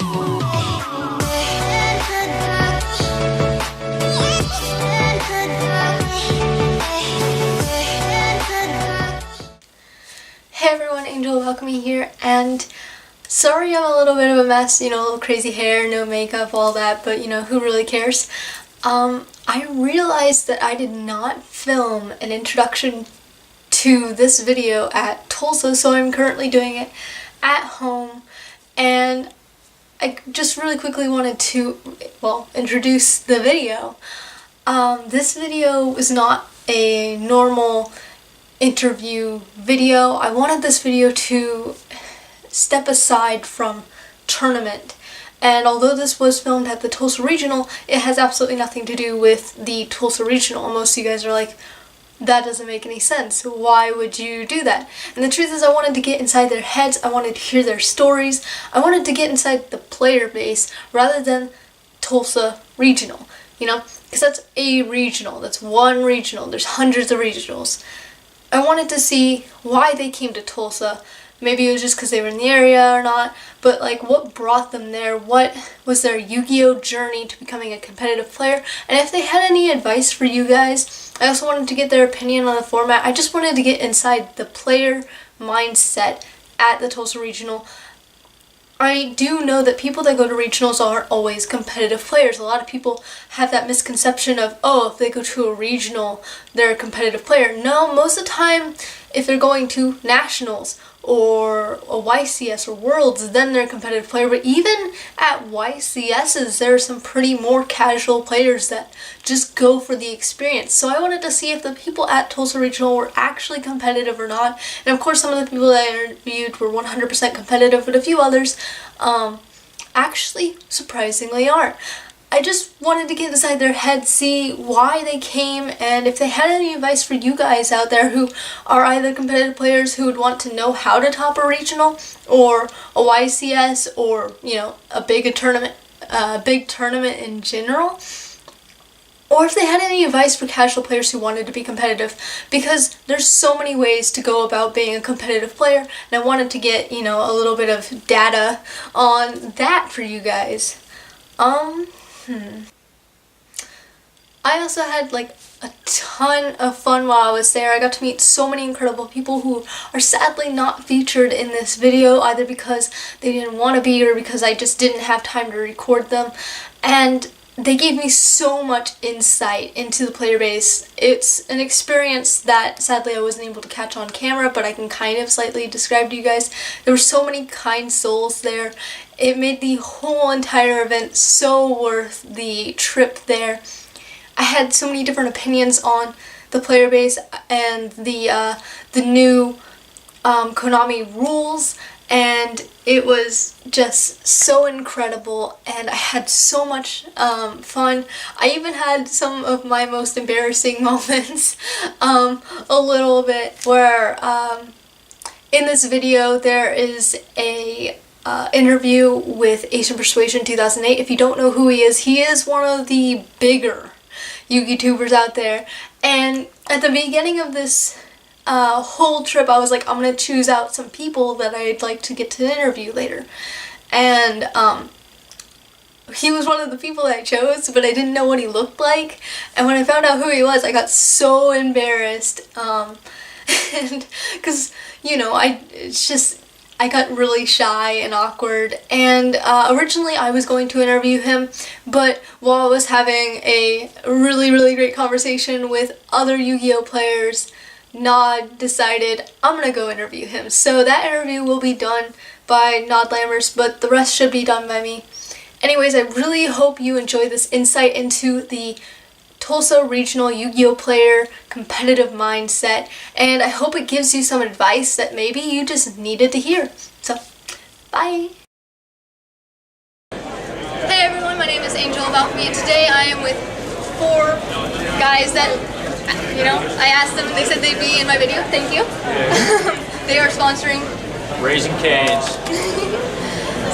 Hey everyone, Angel welcoming here, and sorry I'm a little bit of a mess, you know, little crazy hair, no makeup, all that, but you know, who really cares? I realized that I did not film an introduction to this video at Tulsa, so I'm currently doing it at home, and I just really quickly wanted to, well, introduce the video. This video was not a normal interview video. I wanted this video to step aside from tournament, and although this was filmed at the Tulsa Regional, it has absolutely nothing to do with the Tulsa Regional. Most of you guys are like, that doesn't make any sense. Why would you do that? And the truth is, I wanted to get inside their heads, I wanted to hear their stories, I wanted to get inside the player base rather than Tulsa Regional, you know, because that's a regional, that's one regional, there's hundreds of regionals. I wanted to see why they came to Tulsa. Maybe it was just because they were in the area or not, but like what brought them there, what was their Yu-Gi-Oh journey to becoming a competitive player, and if they had any advice for you guys. I also wanted to get their opinion on the format. I just wanted to get inside the player mindset at the Tulsa Regional. I do know that people that go to regionals aren't always competitive players. A lot of people have that misconception of, oh, if they go to a regional, they're a competitive player. No, most of the time, if they're going to nationals or a YCS or Worlds, then they're a competitive player. But even at YCSs, there are some pretty more casual players that just go for the experience. So I wanted to see if the people at Tulsa Regional were actually competitive or not. And of course, some of the people that I interviewed were 100% competitive, but a few others actually surprisingly aren't. I just wanted to get inside their head, see why they came, and if they had any advice for you guys out there who are either competitive players who would want to know how to top a regional, or a YCS, or, you know, a big tournament in general, or if they had any advice for casual players who wanted to be competitive, because there's so many ways to go about being a competitive player, and I wanted to get, you know, a little bit of data on that for you guys. I also had like a ton of fun while I was there. I got to meet so many incredible people who are sadly not featured in this video, either because they didn't want to be or because I just didn't have time to record them. And they gave me so much insight into the player base. It's an experience that sadly I wasn't able to catch on camera, but I can kind of slightly describe to you guys. There were so many kind souls there. It made the whole entire event so worth the trip there. I had so many different opinions on the player base and the new Konami rules, and it was just so incredible, and I had so much fun. I even had some of my most embarrassing moments a little bit, where in this video there is a interview with Asian Persuasion 2008. If you don't know who he is one of the bigger Yu-Gi tubers out there, and at the beginning of this whole trip I was like, I'm gonna choose out some people that I'd like to get to interview later, and he was one of the people that I chose, but I didn't know what he looked like, and when I found out who he was, I got so embarrassed, and because, you know, I got really shy and awkward, and originally I was going to interview him, but while I was having a really great conversation with other Yu-Gi-Oh players, Nod decided I'm gonna go interview him. So that interview will be done by Nod Lammers, but the rest should be done by me. Anyways, I really hope you enjoy this insight into the Tulsa Regional Yu-Gi-Oh player competitive mindset, and I hope it gives you some advice that maybe you just needed to hear. So, bye! Hey everyone, my name is Angel Balcony, and today I am with 4 guys that, you know, I asked them and they said they'd be in my video. Thank you. Yeah. They are sponsoring Raising Canes.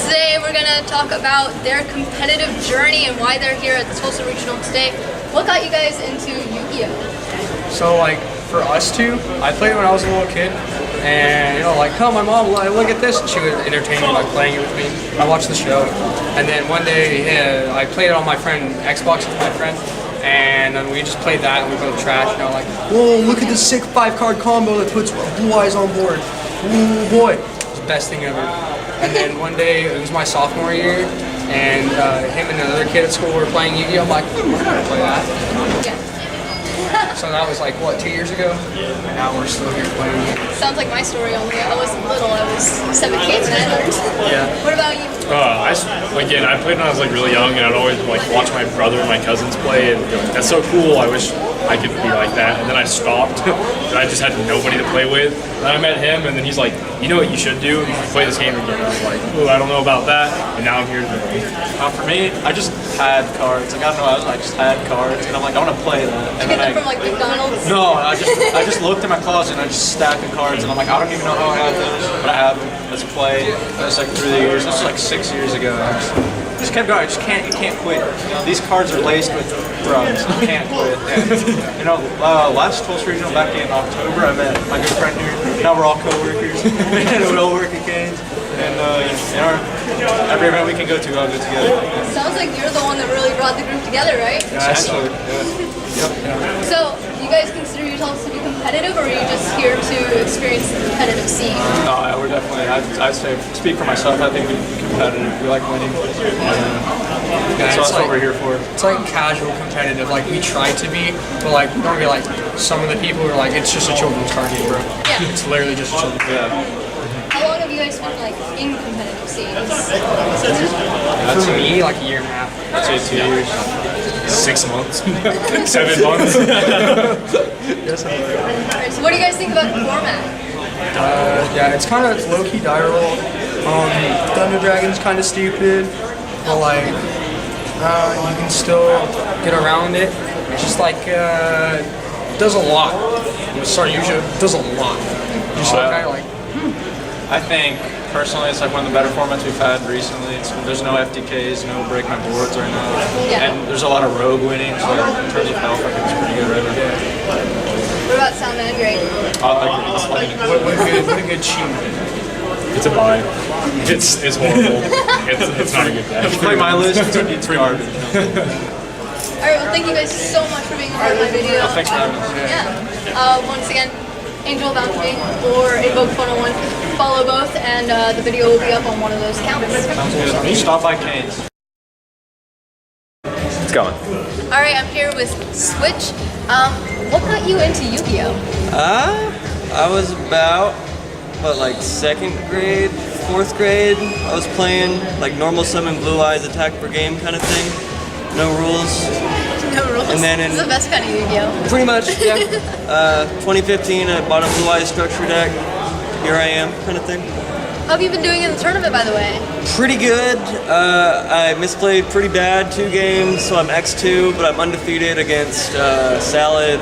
Today we're going to talk about their competitive journey and why they're here at the Tulsa Regional today. What got you guys into Yu-Gi-Oh? So like for us two, I played when I was a little kid, and like, oh, my mom, look at this, and she would entertain me by playing it with me. I watched the show, and then one day I played it on my friend Xbox with my friend, and then we just played that, and we both trashed. Like, whoa, look at this sick 5-card combo that puts Blue Eyes on board. Ooh, boy, it's the best thing ever. And then one day, it was my sophomore year, and him and another kid at school were playing Yu-Gi-Oh! I'm like, we're not gonna play that. Yeah. So that was like, what, 2 years ago? And now we're still here playing it. Sounds like my story, only I wasn't little, I was 17 then. Yeah. What about you? I played when I was like really young, and I'd always like watch my brother and my cousins play, and that's so cool. I wish I could be like that. And then I stopped, and I just had nobody to play with. And then I met him, and then he's like, you know what you should do? You should play this game again. I was like, oh, I don't know about that. And now I'm here today. For me, I just had cards. Like, I don't know, I just had cards, and I'm like, I want to play that. And Did you get them from like McDonald's? No, I just looked in my closet and I just stacked the cards, and I'm like, I don't even know how I have those, but I have them. Let's play. That's like through the years. This was like 6 years ago. Just kept going. You can't quit. These cards are laced with drugs. You can't quit. And, last Tulsa Regional back in October, I met my good friend here. Now we're all co-workers. And we all work at Canes. And every event we can go to, I'll go together. Sounds like you're the one that really brought the group together, right? Yeah, actually. Yeah. So, do you guys consider yourselves to be competitive, or are you just here to experience the competitive scene? No, we're definitely, I'd say, speak for myself, I think we're competitive. We like winning. So that's what we're here for. It's like casual competitive, like we try to be, but like don't be like some of the people are like, it's just a children's card game, bro. Yeah. It's literally just a children's game. Yeah. How long have you guys been like in competitive scenes? For me, like a year and a half. I'd say 2 years. 6 months, 7 months. Alright, so what do you guys think about the format? Yeah, it's kind of low-key die roll. Thunder Dragon's kind of stupid, but like you can still get around it. It's just like does a lot. Sorry, usually does a lot. You just kind of like. I think, personally, it's like one of the better formats we've had recently. There's no FDKs, no break my boards right now. Yeah. And there's a lot of rogue winning, so in terms of health, I think it's pretty good right now. What about sound and grade? What a good cheat. It's a buy. It's horrible. It's not a good day. If you play my list, it's garbage. Alright, well thank you guys so much for being a part of my video. Thanks for having us. Yeah. Once again, Angel About to Be or Invoke 101. Follow both, and the video will be up on one of those accounts. Sounds good. Stop by Canes. It's going. Alright, I'm here with Switch. What got you into Yu-Gi-Oh? I was about, like 2nd grade, 4th grade. I was playing like normal summon Blue Eyes attack per game kind of thing. No rules. No rules. And then This is the best kind of Yu-Gi-Oh. Pretty much, yeah. 2015, I bought a Blue Eyes structure deck. Here I am, kind of thing. How have you been doing in the tournament, by the way? Pretty good. I misplayed pretty bad 2 games, so I'm X2, but I'm undefeated against Salad,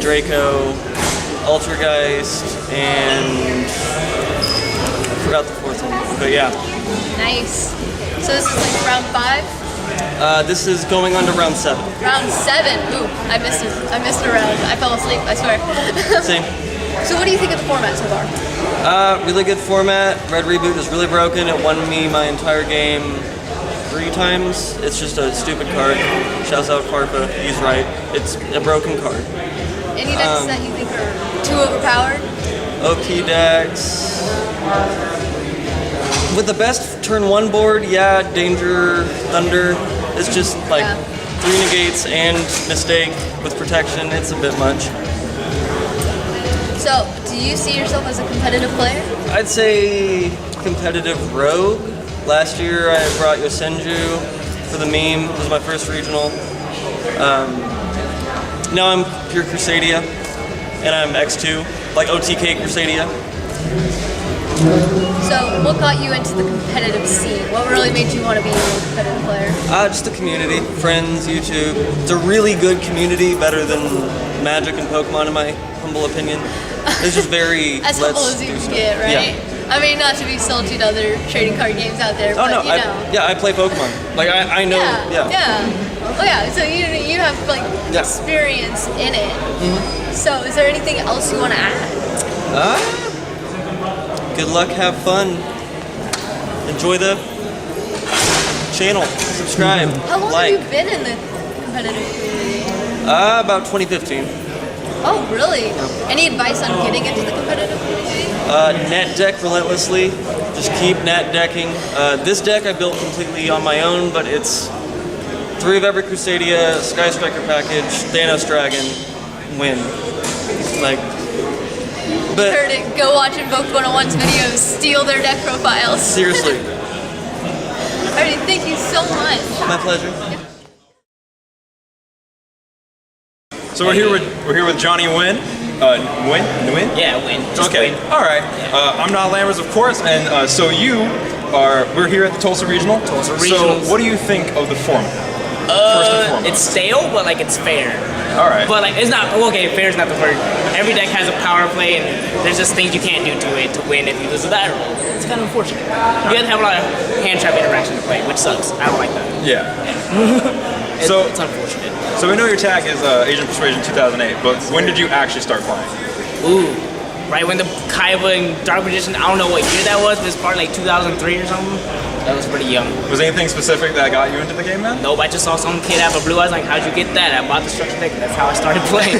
Draco, Ultrageist, and I forgot the 4th one, but yeah. Nice. So this is like round 5? This is going on to round 7. Round 7. Ooh, I missed it. I missed a round. I fell asleep, I swear. Same. So what do you think of the format so far? Really good format. Red Reboot is really broken. It won me my entire game 3 times. It's just a stupid card. Shouts out Farpa. He's right. It's a broken card. Any decks that you think are too overpowered? OP decks. With the best turn 1 board, yeah, Danger, Thunder. It's just like 3 negates and Mistake with protection. It's a bit much. So, do you see yourself as a competitive player? I'd say competitive rogue. Last year I brought Yosenju for the meme. It was my first regional. Now I'm pure Crusadia, and I'm X2, like OTK Crusadia. So, what got you into the competitive scene? What really made you want to be a competitive player? Just the community, friends, YouTube. It's a really good community, better than Magic and Pokemon in my humble opinion. It's just very as humble as you can get, right? Yeah. I mean, not to be salty to other trading card games out there, but no, you know. I play Pokemon. Like I know. Yeah. Oh yeah. So you have like experience in it. Mm-hmm. So is there anything else you want to add? Good luck, have fun. Enjoy the channel. Subscribe. How long like. have you been in the competitive community? About 2015. Oh, really? Any advice on getting into the competitive community? Net deck relentlessly. Just keep net decking. This deck I built completely on my own, but it's 3 of every Crusadia, Sky Striker package, Thanos Dragon, win. Like, but Heard it. Go watch Invoke 101's videos. Steal their deck profiles. seriously, Alrighty, thank you so much. my pleasure. So we're here with Johnny Wynn. Wynn? Yeah, win. Just Okay. win. All right. I'm not Lammers, of course, and so we're here at the Tulsa Regional. Tulsa So Regionals. what do you think of the format? First and foremost. It's stale, but like it's fair. All right. But like it's not okay. Fair is not the word. Every deck has a power play, and there's just things you can't do to it to win if you lose a die roll. It's kind of unfortunate. You have to have a lot of hand trap interaction to play, which sucks. I don't like that. Yeah. It's, So- it's unfortunate. So we know your tag is Agent Persuasion 2008, but when did you actually start playing? Ooh, right when the Kaiba and Dark Magician. I don't know what year that was, but it's probably like 2003 or something. That was pretty young. Was anything specific that got you into the game then? Nope, I just saw some kid have a blue eyes. Like, how'd you get that? I bought the structure deck. That's how I started playing.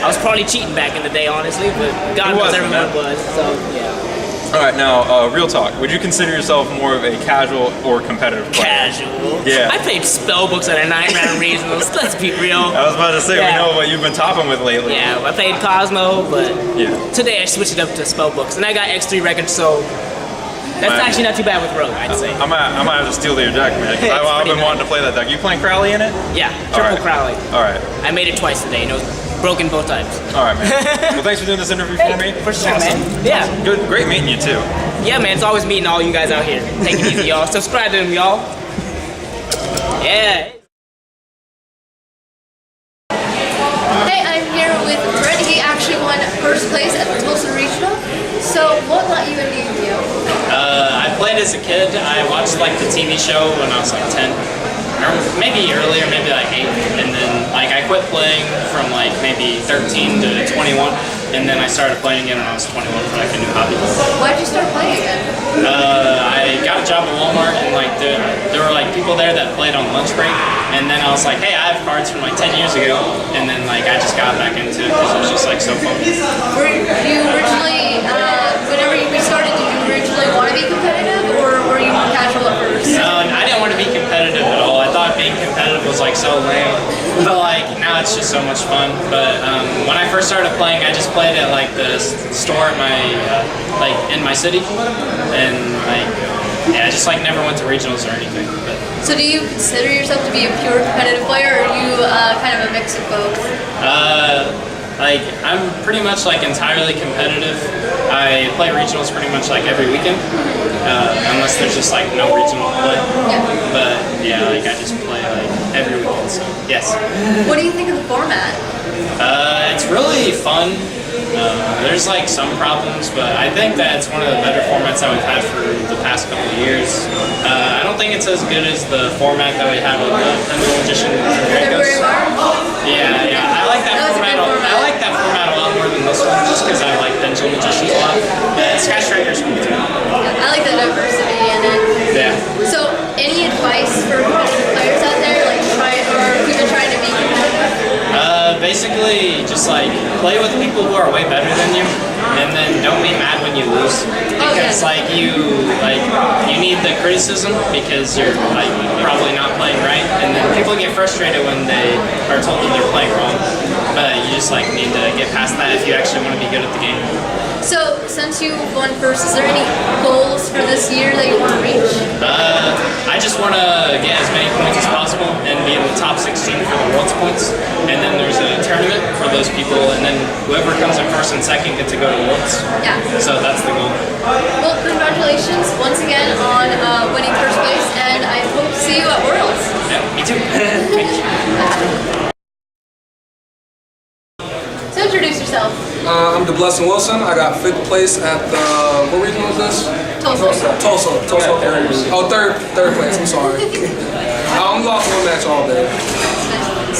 I was probably cheating back in the day, honestly, but God knows wasn't, everyone man. was. So yeah, All right, now real talk. Would you consider yourself more of a casual or competitive player? casual. Yeah. I played spell books at a 9-round regionals. Let's be real. I was about to say, Yeah. we know what you've been topping with lately. Yeah, I played Cosmo, but Yeah. today I switched it up to spell books, and I got X3 records. So that's Man. actually not too bad with Rogue, I'd say. I might have to steal your deck, man, because It's I've pretty been nice. wanting to play that deck. You playing Crowley in it? Yeah, All triple right. Crowley. All right. I made it twice today, and it was broken both times. All right, man. Well, thanks for doing this interview for me. For sure, man. Yeah. Good, great meeting you too. Yeah, man, it's always meeting all you guys out here. Take it easy, y'all. Subscribe to them, y'all. Yeah. Hey, I'm here with Brent. He actually won first place at the Tulsa Regional. So, what got you into Yu-Gi-Oh? I played as a kid. I watched like the TV show when I was like 10, or maybe earlier, maybe like 8, and then like I quit playing from like maybe 13 to 21, and then I started playing again when I was 21 for like a new hobby. Why'd you start playing again? I got a job at Walmart, and like there were like people there that played on lunch break, and then I was like, hey, I have cards from like 10 years ago, and then like I just got back into it because it was just like so fun. Were you originally, whenever you restarted, did you originally want to be competitive, or were you more casual at first? I didn't want to be competitive at all. I thought being competitive was like so lame, but like now it's just so much fun. But when I first started playing, I just played at like the store at my like in my city, and like yeah, I just like never went to regionals or anything. But So do you consider yourself to be a pure competitive player, or are you kind of a mix of both? like I'm pretty much like entirely competitive. I play regionals pretty much like every weekend, unless there's just like no regional to play. Yeah. But yeah, like I just play like every weekend. So yes. What do you think of the format? It's really fun. There's like some problems, but I think that it's one of the better formats that we've had for the past couple of years. I don't think it's as good as the format that we have with the Pendulum Magician February, Dragos. March? Yeah. I like that, That was a format. good format. I like that format a lot more than this one, just because I like Pendulum Magicians a lot. Sky Striker's cool too. I like the diversity in it. Yeah. So, any advice for competitive players out there, like people trying to be competitive? Basically, just like play with people who are way better than you, and then don't be mad when you lose, because like you need the criticism because you're like probably not playing right, and then people get frustrated when they are told that they're playing wrong. But you just like need to get past that if you actually want to be good at the game. So, since you won first, is there any goals for this year that you want to reach? I just want to get as many points as possible and be in the top 16 for the World's points. And then there's a tournament for those people, and then whoever comes in first and second get to go to Worlds. Yeah. So that's the goal. Well, congratulations once again on winning first place, and I hope to see you at Worlds. Yeah, me too. Thank you. So, introduce yourself. I'm Dablessin Wilson. I got 5th place at the, what region was this? Tulsa. Tulsa. Oh, third place, I'm sorry. I only lost one match all day.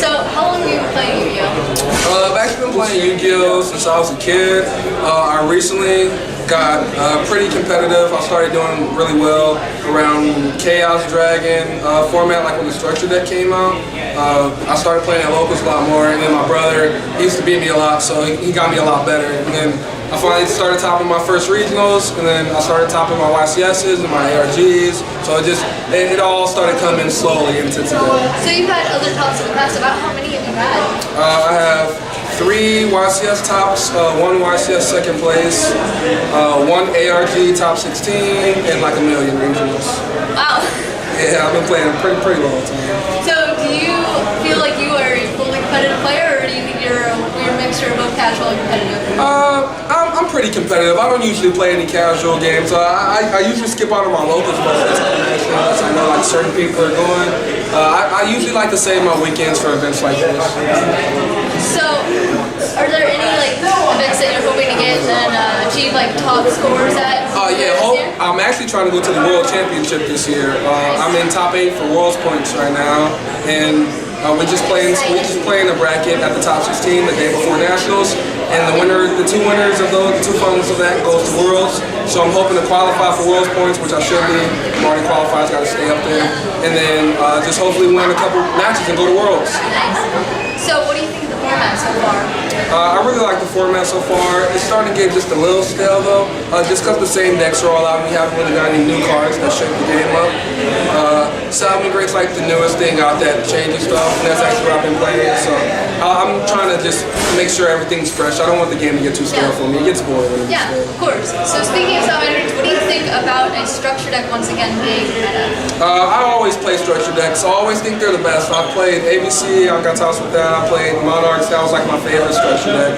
So, how long have you been playing Yu-Gi-Oh? I've actually been playing Yu-Gi-Oh since I was a kid. I recently got pretty competitive. I started doing really well around Chaos Dragon format, like when the structure deck came out. I started playing at locals a lot more, and then my brother, he used to beat me a lot, so he got me a lot better. And then I finally started topping my first regionals, and then I started topping my YCSs and my ARGs. So it all started coming slowly into today. So you've had other tops in the past. About how many have you had? I have 3 YCS tops, 1 YCS second place, 1 ARG top 16, and like a million regionals. Wow. Yeah, I've been playing a pretty long time. So do you feel like you are a fully competitive player, or do you think you're a mixture of both casual and competitive? I'm pretty competitive. I don't usually play any casual games. I usually skip out on my locals most of the time, actually, unless I know like certain people are going. I usually like to save my weekends for events like this. So, are there any like events that you're hoping to get and achieve like top scores at? I'm actually trying to go to the World Championship this year. I'm in top 8 for World's points right now, and we're just playing a bracket at the top 16 the day before Nationals, and the 2 winners of those, the 2 finals of that goes to Worlds. So I'm hoping to qualify for World's points, which I should be. I'm already qualified, got to stay up there, and then just hopefully win a couple matches and go to Worlds. Nice. So, what do you think of the format so far? I really like the format so far. It's starting to get just a little stale though, just because the same decks are all out and we haven't really got any new cards that shake the game up. Salmon Great's like the newest thing out that changes stuff, and that's actually what I've been playing. So I'm trying to just make sure everything's fresh. I don't want the game to get too stale for me. It gets boring when it gets stale. Of course. So speaking of Salmon Greats, what do you think about a structure deck once again being meta? I always play structure decks. I always think they're the best. I've played ABC, I got tossed with that. I played Monarchs, that was like my favorite structure deck.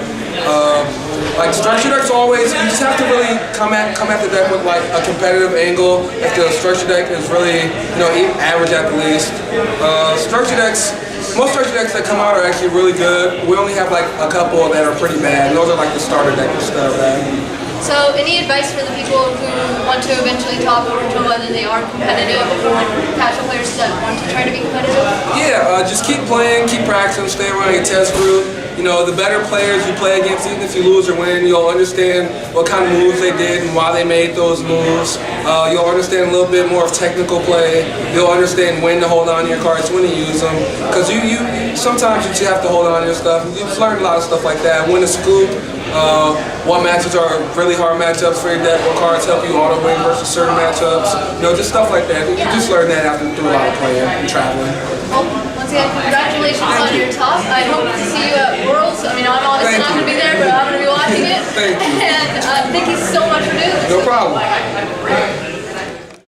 Like structure decks always, you just have to really come at the deck with like a competitive angle. If the structure deck is really, average at the least. Most structure decks that come out are actually really good. We only have like a couple that are pretty bad. And those are like the starter decks that are bad. So, any advice for the people who want to eventually top over to whether they are competitive or casual players that want to try to be competitive? Yeah, just keep playing, keep practicing, stay around your test group. The better players you play against, even if you lose or win, you'll understand what kind of moves they did and why they made those moves. You'll understand a little bit more of technical play. You'll understand when to hold on to your cards, when to use them. Because sometimes you just have to hold on to your stuff. You just learn a lot of stuff like that. When to scoop, what matches are really hard matchups for your deck, what cards help you auto win versus certain matchups. Just stuff like that. You just learn that after through a lot of playing and traveling. Well, once again, congratulations on your top. I hope to see you at Worlds. I mean, I'm honestly not going to be there, but I'm going to be watching it. Thank you. And thank you so much for doing this. No problem.